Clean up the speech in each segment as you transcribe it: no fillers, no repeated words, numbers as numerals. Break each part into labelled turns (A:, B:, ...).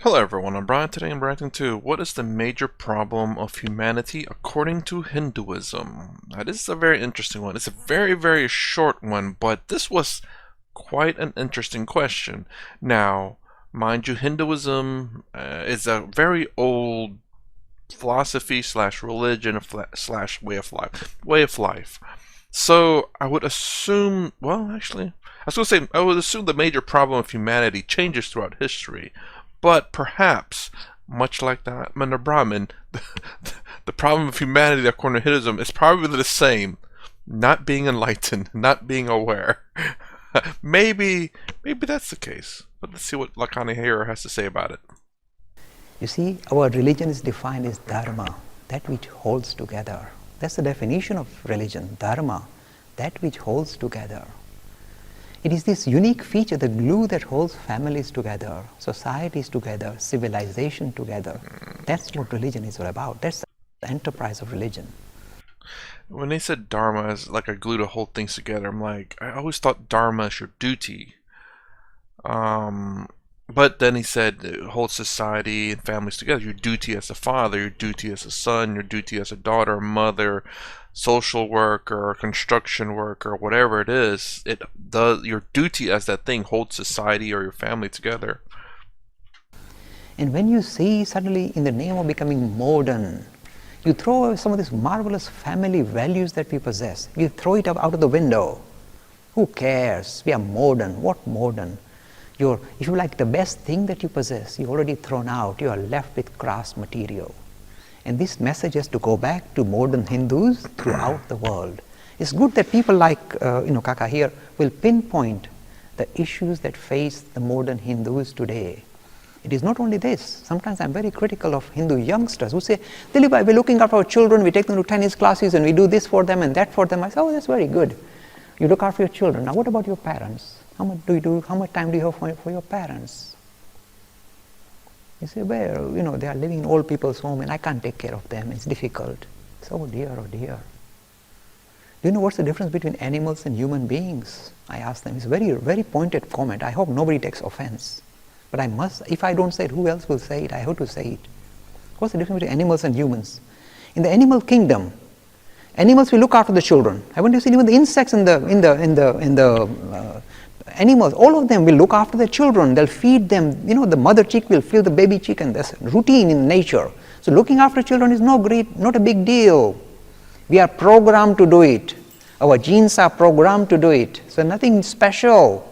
A: Hello everyone, I'm Brian. Today I'm reacting to what is the major problem of humanity according to Hinduism. Now, this is a very interesting one. It's a very short one, but this was quite an interesting question. Now, mind you, Hinduism is a very old philosophy slash religion slash way of life. So I would assume, well, actually, I was going to say, I would assume the major problem of humanity changes throughout history, but perhaps, much like the Atman or Brahmin, the problem of humanity according to Hinduism is probably the same: not being enlightened, not being aware. maybe that's the case. But let's see what Lakhani here has to say about it.
B: You see, our religion is defined as dharma, that which holds together. That's the definition of religion, dharma, that which holds together. It is this unique feature, the glue that holds families together, societies together, civilization together. That's what religion is all about. That's the enterprise of religion.
A: When they said dharma is like a glue to hold things together, I'm like, I always thought dharma is your duty. But then he said it holds society and families together. Your duty as a father, your duty as a son, your duty as a daughter, mother, social worker, construction worker, whatever it is. It does, your duty as that thing holds society or your family together.
B: And when you see suddenly, in the name of becoming modern, you throw away some of these marvelous family values that we possess. You throw it out of the window. Who cares? We are modern. What modern? If you like the best thing that you possess, you've already thrown out. You are left with crass material. And this message has to go back to modern Hindus throughout the world. It's good that people like Kaka here will pinpoint the issues that face the modern Hindus today. It is not only this. Sometimes I'm very critical of Hindu youngsters who say, Dilip, we're looking after our children, we take them to tennis classes and we do this for them and that for them. I say, oh, that's very good. You look after your children. Now what about your parents? How much do you do? How much time do you have for your parents? You say, well, they are living in old people's home and I can't take care of them. It's difficult. So, oh dear, oh dear. Do you know what's the difference between animals and human beings? I ask them. It's a very pointed comment. I hope nobody takes offense. But I must, if I don't say it, who else will say it? I have to say it. What's the difference between animals and humans? In the animal kingdom, animals will look after the children. Haven't you seen even the insects in the animals? All of them will look after their children. They'll feed them. The mother chick will feed the baby chick, and that's routine in nature. So looking after children is not a big deal. We are programmed to do it. Our genes are programmed to do it. So nothing special.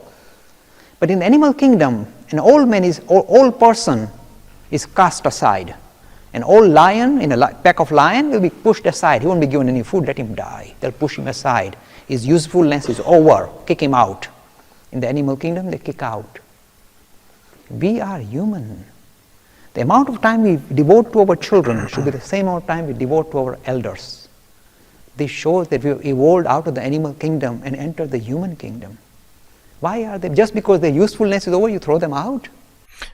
B: But in the animal kingdom, an old person is cast aside. An old lion in a pack of lion will be pushed aside. He won't be given any food. Let him die. They'll push him aside. His usefulness is over. Kick him out. In the animal kingdom, they kick out. We are human. The amount of time we devote to our children should be the same amount of time we devote to our elders. This shows that we have evolved out of the animal kingdom and entered the human kingdom. Why are they? Just because their usefulness is over, you throw them out?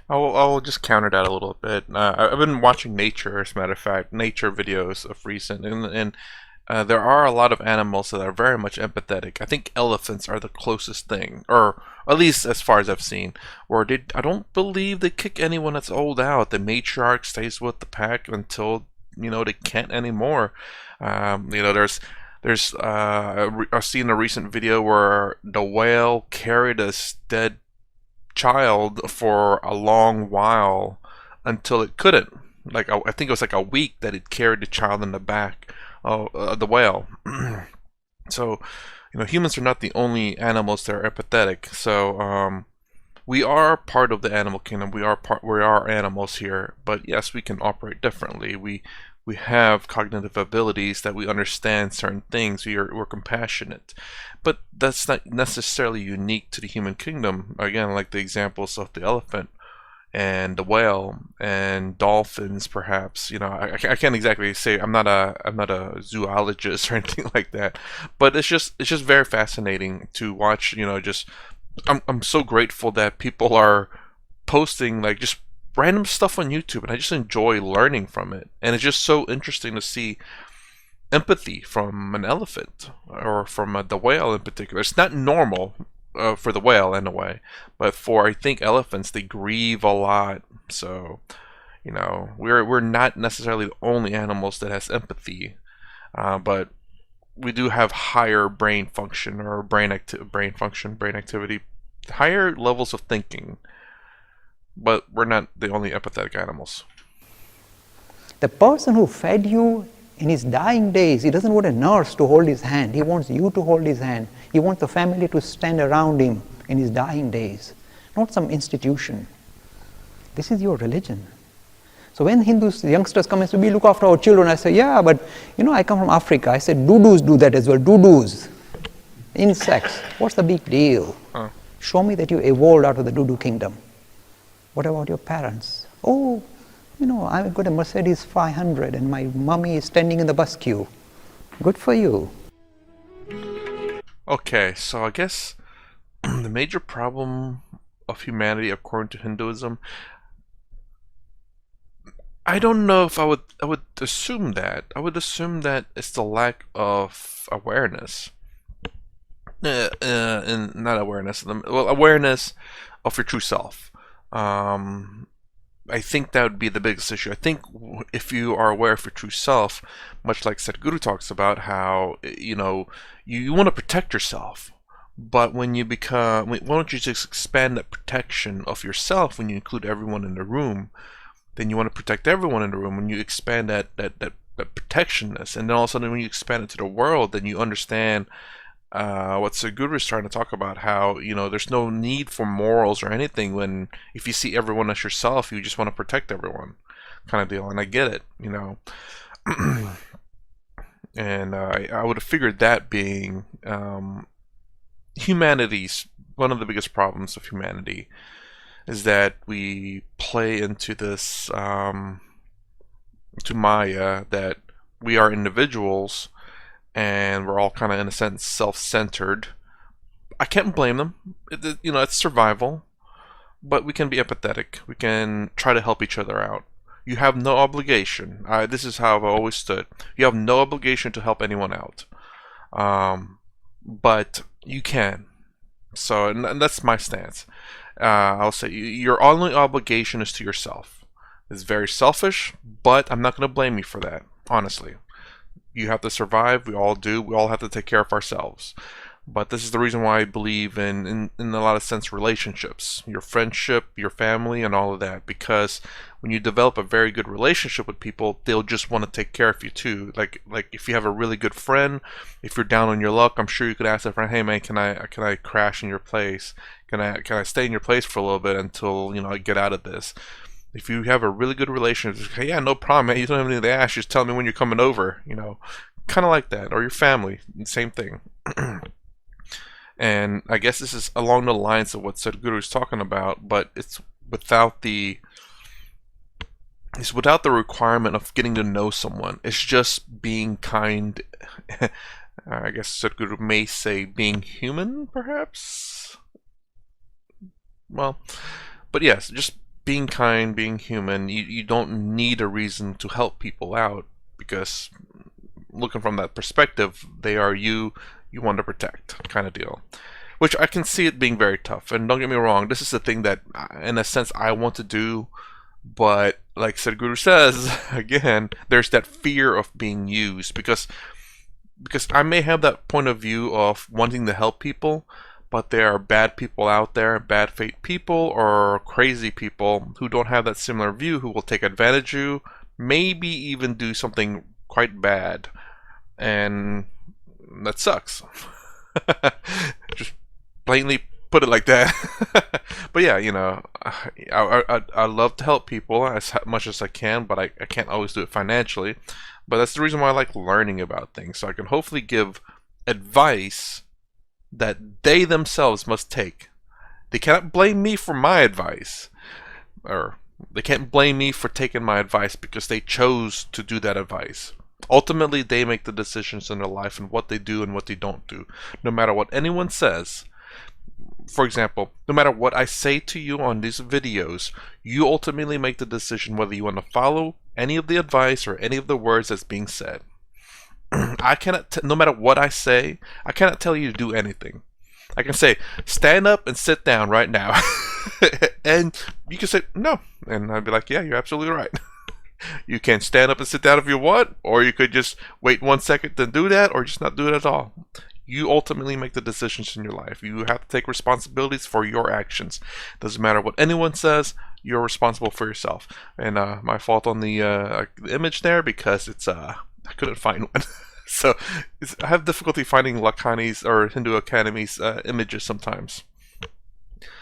A: I'll just counter that a little bit. I've been watching nature, as a matter of fact, nature videos of recent, and there are a lot of animals that are very much empathetic. I think elephants are the closest thing, or at least as far as I've seen, where I don't believe they kick anyone that's old out. The matriarch stays with the pack until they can't anymore. I've seen a recent video where the whale carried a dead child for a long while until it couldn't. Like I think it was like a week that it carried the child in the back of the whale. So, humans are not the only animals that are empathetic. So, we are part of the animal kingdom. We are animals here, but yes, we can operate differently. We have cognitive abilities that we understand certain things. We're compassionate, but that's not necessarily unique to the human kingdom. Again, like the examples of the elephant and the whale and dolphins, perhaps. I can't exactly say. I'm not a zoologist or anything like that, but it's just very fascinating to watch. I'm so grateful that people are posting like just random stuff on YouTube, and I just enjoy learning from it. And it's just so interesting to see empathy from an elephant or from the whale in particular. It's not normal for the whale in a way, but for I think elephants, they grieve a lot So, we're not necessarily the only animals that has empathy, but we do have higher brain function or brain activity, higher levels of thinking, but we're not the only empathetic animals.
B: The person who fed you in his dying days, he doesn't want a nurse to hold his hand. He wants you to hold his hand. He wants the family to stand around him in his dying days, not some institution. This is your religion. So when Hindus, youngsters come and say, we look after our children, I say, yeah, but I come from Africa. I said, doodoo do that as well, doodoo. Insects, what's the big deal?
A: Huh.
B: Show me that you evolved out of the doodoo kingdom. What about your parents? Oh, I've got a Mercedes 500 and my mummy is standing in the bus queue. Good for you.
A: Okay, so I guess the major problem of humanity, according to Hinduism, I don't know if I would assume that. I would assume that it's the lack of awareness. And not awareness, well, awareness of your true self. I think that would be the biggest issue. I think if you are aware of your true self, much like Sadhguru talks about how, you want to protect yourself. But when you become, why don't you just expand that protection of yourself when you include everyone in the room? Then you want to protect everyone in the room. When you expand that protectionness, and then all of a sudden when you expand it to the world, then you understand what Sadhguru is trying to talk about, how there's no need for morals or anything when if you see everyone as yourself, you just want to protect everyone, kind of deal. And I get it, and I would have figured that being humanity's one of the biggest problems of humanity is that we play into this to Maya that we are individuals and we're all kind of in a sense self-centered. I can't blame them. It's survival, but we can be empathetic. We can try to help each other out. You have no obligation. This is how I've always stood. You have no obligation to help anyone out, but you can. So, and that's my stance. I'll say your only obligation is to yourself. It's very selfish, but I'm not going to blame you for that, honestly. You have to survive. We all do. We all have to take care of ourselves. But this is the reason why I believe in a lot of sense relationships, your friendship, your family, and all of that. Because when you develop a very good relationship with people, they'll just want to take care of you too. Like if you have a really good friend, if you're down on your luck, I'm sure you could ask that friend, "Hey man, can I crash in your place? Can I stay in your place for a little bit until I get out of this?" If you have a really good relationship, hey, yeah, no problem, man. You don't have anything to ask. Just tell me when you're coming over. Kind of like that, or your family, same thing. And I guess this is along the lines of what Sadhguru is talking about, but it's without the requirement of getting to know someone. It's just being kind. I guess Sadhguru may say being human, perhaps. Well, but yes, just being kind, being human. You don't need a reason to help people out because looking from that perspective, they are you want to protect, kind of deal. Which I can see it being very tough. And don't get me wrong, this is the thing that, in a sense, I want to do. But like Sadhguru says, again, there's that fear of being used because I may have that point of view of wanting to help people, but there are bad people out there, bad fate people or crazy people who don't have that similar view, who will take advantage of you, maybe even do something quite bad. And that sucks. Just plainly put it like that. But yeah, I love to help people as much as I can, but I can't always do it financially. But that's the reason why I like learning about things, so I can hopefully give advice that they themselves must take. They cannot blame me for my advice, or they can't blame me for taking my advice because they chose to do that advice. Ultimately, they make the decisions in their life and what they do and what they don't do. No matter what anyone says, for example, no matter what I say to you on these videos, you ultimately make the decision whether you want to follow any of the advice or any of the words that's being said. I cannot, no matter what I say, I cannot tell you to do anything. I can say, stand up and sit down right now. And you can say, no. And I'd be like, yeah, you're absolutely right. You can stand up and sit down if you want, or you could just wait 1 second to do that, or just not do it at all. You ultimately make the decisions in your life. You have to take responsibilities for your actions. Doesn't matter what anyone says, you're responsible for yourself. And my fault on the image there, because it's I couldn't find one. So I have difficulty finding Lakhani's or Hindu Academy's images sometimes.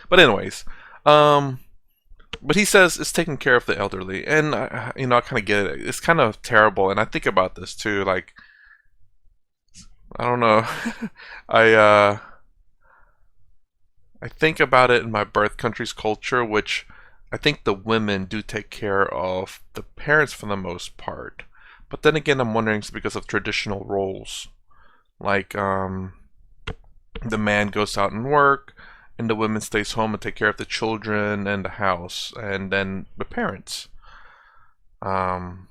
A: But anyways, but he says it's taking care of the elderly, and you know, I kind of get it. It's kind of terrible, and I think about this too. Like, I don't know, I I think about it in my birth country's culture, which I think the women do take care of the parents for the most part. But then again, I'm wondering it's because of traditional roles, like the man goes out and work, and the woman stays home and take care of the children and the house, and then the parents. Um,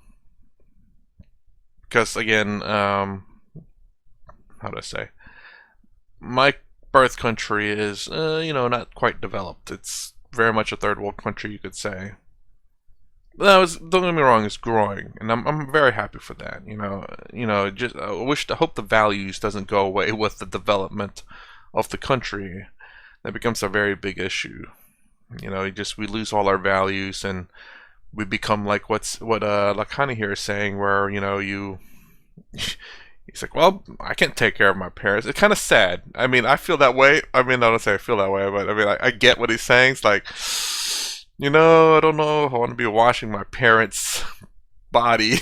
A: because again, how do I say? My birth country is, you know, not quite developed. It's very much a third world country, you could say. That was, don't get me wrong, it's growing, and I'm very happy for that. Just I hope the values doesn't go away with the development of the country. That becomes a very big issue. We lose all our values, and we become like what Lakhani here is saying, where he's like, well, I can't take care of my parents. It's kind of sad. I mean, I feel that way. I mean, I don't say I feel that way, but I mean, I get what he's saying. It's like, I don't know if I want to be washing my parents' body.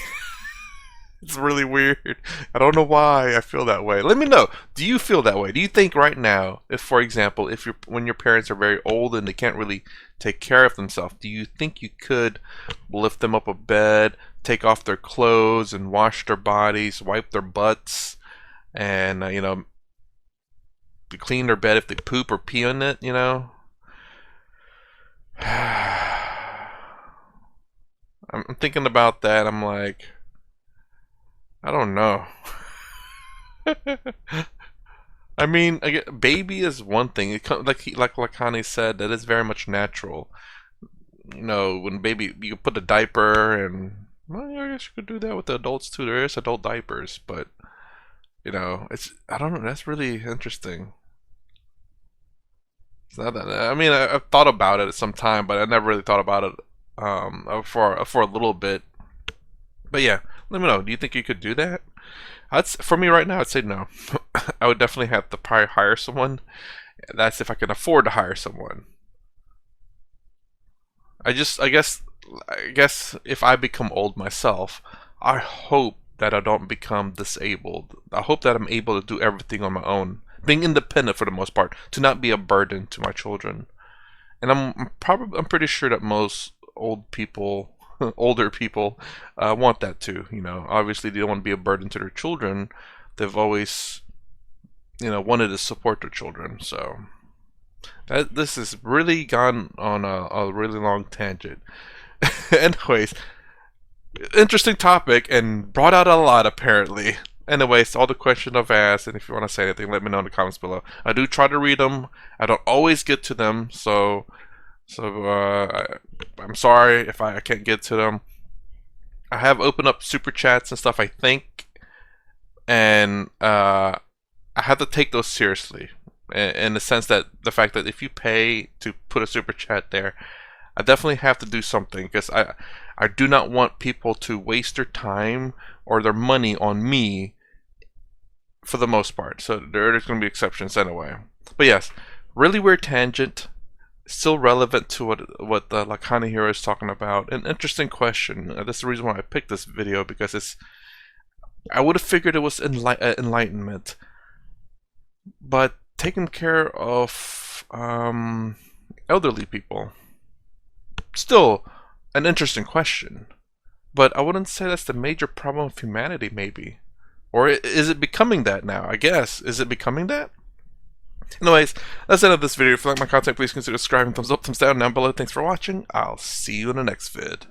A: It's really weird. I don't know why I feel that way. Let me know. Do you feel that way? Do you think right now, if, for example, when your parents are very old and they can't really take care of themselves, do you think you could lift them up a bed, take off their clothes, and wash their bodies, wipe their butts, and clean their bed if they poop or pee on it? I'm thinking about that. I'm like, I don't know. I mean, baby is one thing. Like Lakhani said, that is very much natural. When baby, you put a diaper, and well, I guess you could do that with the adults too. There is adult diapers, but I don't know. That's really interesting. It's not that. I mean, I've thought about it at some time, but I never really thought about it for a little bit. But yeah, let me know. Do you think you could do that? For me right now, I'd say no. I would definitely have to probably hire someone. That's if I can afford to hire someone. I guess if I become old myself, I hope that I don't become disabled. I hope that I'm able to do everything on my own, being independent for the most part, to not be a burden to my children. And I'm pretty sure that most older people want that too. Obviously they don't want to be a burden to their children. They've always, wanted to support their children. So this has really gone on a really long tangent. Anyways, interesting topic, and brought out a lot apparently. Anyways, all the questions I've asked, and if you want to say anything, let me know in the comments below. I do try to read them. I don't always get to them, so I'm sorry if I can't get to them. I have opened up super chats and stuff, I think, and I have to take those seriously, in the sense that the fact that if you pay to put a super chat there, I definitely have to do something, because I do not want people to waste their time or their money on me, for the most part. So there's going to be exceptions anyway. But yes, really weird tangent. Still relevant to what the Lakhani hero is talking about. An interesting question. That's the reason why I picked this video, because I would have figured it was enlightenment, but taking care of elderly people, still an interesting question. But I wouldn't say that's the major problem of humanity, maybe. Or is it becoming that now? I guess. Is it becoming that? Anyways, that's the end of this video. If you like my content, please consider subscribing. Thumbs up, thumbs down below. Thanks for watching. I'll see you in the next vid.